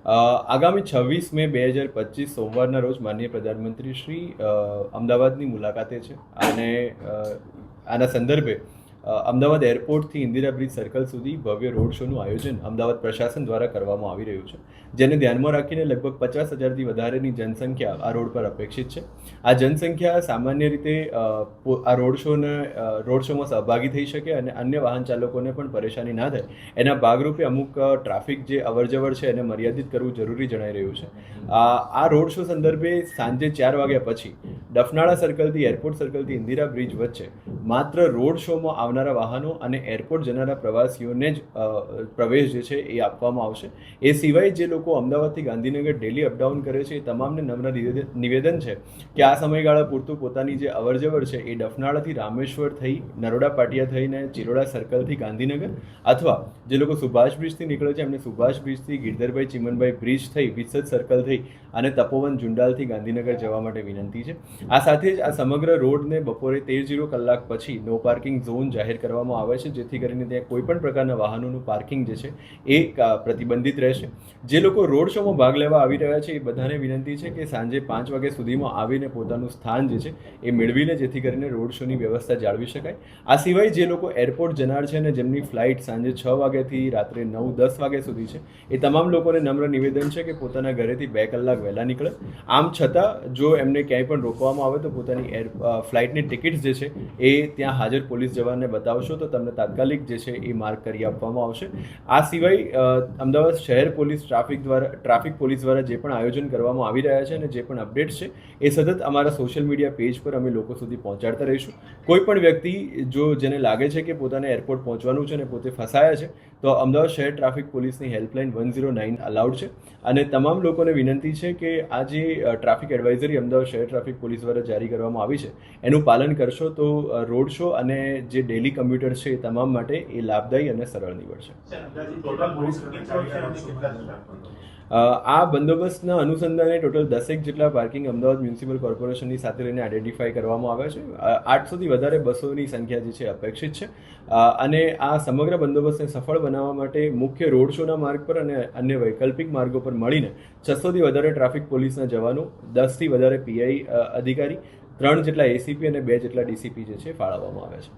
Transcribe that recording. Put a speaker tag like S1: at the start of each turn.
S1: આગામી 26 મે 2025 સોમવારના રોજ માનનીય પ્રધાનમંત્રી શ્રી અમદાવાદની મુલાકાતે છે અને આના સંદર્ભે અમદાવાદ એરપોર્ટથી ઇન્દિરા બ્રિજ સર્કલ સુધી ભવ્ય રોડ શોનું આયોજન અમદાવાદ પ્રશાસન દ્વારા કરવામાં આવી રહ્યું છે, જેને ધ્યાનમાં રાખીને લગભગ 50,000થી વધારેની જનસંખ્યા આ રોડ પર અપેક્ષિત છે. આ જનસંખ્યા સામાન્ય રીતે આ રોડ શોમાં સહભાગી થઈ શકે અને અન્ય વાહન ચાલકોને પણ પરેશાની ના થાય એના ભાગરૂપે અમુક ટ્રાફિક જે અવરજવર છે એને મર્યાદિત કરવું જરૂરી જણાઈ રહ્યું છે. આ રોડ શો સંદર્ભે સાંજે 4 વાગ્યા પછી ડફનાળા સર્કલથી એરપોર્ટ સર્કલથી ઇન્દિરા બ્રિજ વચ્ચે માત્ર રોડ શોમાં આવનારા વાહનો અને એરપોર્ટ જનારા પ્રવાસીઓને જ પ્રવેશ જે છે એ આપવામાં આવશે. એ સિવાય જે લોકો અમદાવાદથી ગાંધીનગર ડેલી અપડાઉન કરે છે એ તમામને નમ્ર નિવેદન છે કે આ સમયગાળા પૂરતું પોતાની જે અવરજવર છે એ ડફનાળાથી રામેશ્વર થઈ, નરોડા પાટિયા થઈને ચિરોડા સર્કલથી ગાંધીનગર, અથવા જે લોકો સુભાષ બ્રિજથી નીકળે છે એમને સુભાષ બ્રિજથી ગિરધરભાઈ ચિમનભાઈ બ્રિજ થઈ, વિસદ સર્કલ થઈ અને તપોવન જુંડાલથી ગાંધીનગર જવા માટે વિનંતી છે. આ સાથે જ આ સમગ્ર રોડને બપોરે 13:00 કલાક પછી નો પાર્કિંગ ઝોન જાહેર કરવામાં આવે છે, જેથી કરીને ત્યાં કોઈ પણ પ્રકારના વાહનોનું પાર્કિંગ જે છે એ પ્રતિબંધિત રહેશે. જે લોકો રોડ શોમાં ભાગ લેવા આવી રહ્યા છે એ બધાને વિનંતી છે કે સાંજે 5 વાગ્યા સુધીમાં આવીને પોતાનું સ્થાન જે છે એ મેળવી લે, જેથી કરીને રોડ શોની વ્યવસ્થા જાળવી શકાય. આ સિવાય જે લોકો એરપોર્ટ જનાર છે અને જેમની ફ્લાઇટ સાંજે 6 વાગ્યાથી રાત્રે 9-10 વાગ્યા સુધી છે એ તમામ લોકોને નમ્ર નિવેદન છે કે પોતાના ઘરેથી 2 કલાક વહેલા નીકળે. આમ છતાં જો એમને ક્યાંય પણ રોકવામાં આવે તો પોતાની ફ્લાઇટની ટિકિટ્સ જે છે એ ત્યાં હાજર પોલીસ જવાનને બતાવશો તો તમને તાત્કાલિક જે છે એ માર્ક કરી આપવામાં આવશે. આ સિવાય અમદાવાદ શહેર પોલીસ ટ્રાફિક પોલીસ દ્વારા જે પણ આયોજન કરવામાં આવી રહ્યા છે અને જે પણ અપડેટ્સ છે એ સતત અમારા સોશિયલ મીડિયા પેજ પર અમે લોકો સુધી પહોંચાડતા રહીશું. કોઈ પણ વ્યક્તિ જેને લાગે છે કે પોતાને એરપોર્ટ પહોંચવાનું છે અને પોતે ફસાયા છે તો અમદાવાદ શહેર ટ્રાફિક પોલીસની હેલ્પલાઇન 109 અલાઉડ છે અને તમામ લોકોને વિનંતી છે કે આ જે ટ્રાફિક એડવાઇઝરી અમદાવાદ શહેર ટ્રાફિક પોલીસ દ્વારા જારી કરવામાં આવી છે એનું પાલન કરશો તો રોડ શો અને જે ડેલી કમ્યુટર્સ છે એ તમામ માટે એ લાભદાયી અને સરળ નીવડશે. આ બંદોબસ્તના અનુસંધાને ટોટલ 10 જેટલા પાર્કિંગ અમદાવાદ મ્યુનિસિપલ કોર્પોરેશનની સાથે લઈને આઈડેન્ટિફાઈ કરવામાં આવ્યા છે. 800થી વધારે બસોની સંખ્યા જે છે અપેક્ષિત છે અને આ સમગ્ર બંદોબસ્તને સફળ બનાવવા માટે મુખ્ય રોડ શોના માર્ગ પર અને અન્ય વૈકલ્પિક માર્ગો પર મળીને 600થી વધારે ટ્રાફિક પોલીસના જવાનો, 10થી વધારે પીઆઈ અધિકારી, 3 જેટલા એસીપી અને 2 જેટલા ડીસીપી જે છે ફાળવવામાં આવ્યા છે.